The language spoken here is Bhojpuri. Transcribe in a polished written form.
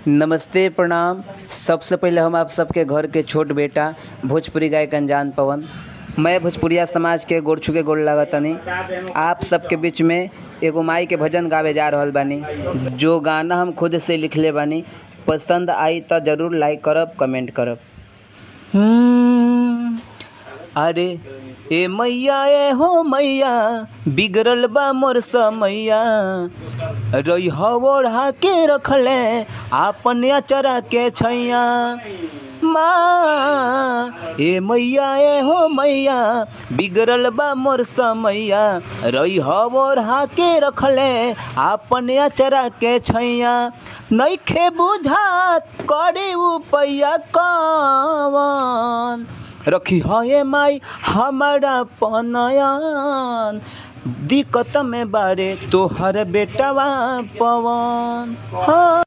नमस्ते प्रणाम। सबसे पहले हम आप सबके घर के छोट बेटा भोजपुरी गायक अनजान पवन, मैं भोजपुरिया समाज के गोड़ छू के गोड़ लागतनी। आप सबके बीच में एगो माई के भजन गावे जा रहल बानी, जो गाना हम खुद से लिखले बानी। पसंद आई तो ज़रूर लाइक करब, कमेंट करब। अरे ए मैया, ए हो मैया, बिगड़ल बा मोर समैया, रही ओढ़ा के रखले आपन अचरा के छैया। माँ ए मैया, ए हो मैया, बिगड़ल बा मोर समैया, रही ओढ़ा के रखले आपन अचरा के छैया। नइखे बुझात करे उपैया कवन, रखी है माई हमारा पनयन, दिक्कत में बारे तोहर बेटवा पवन। हाँ।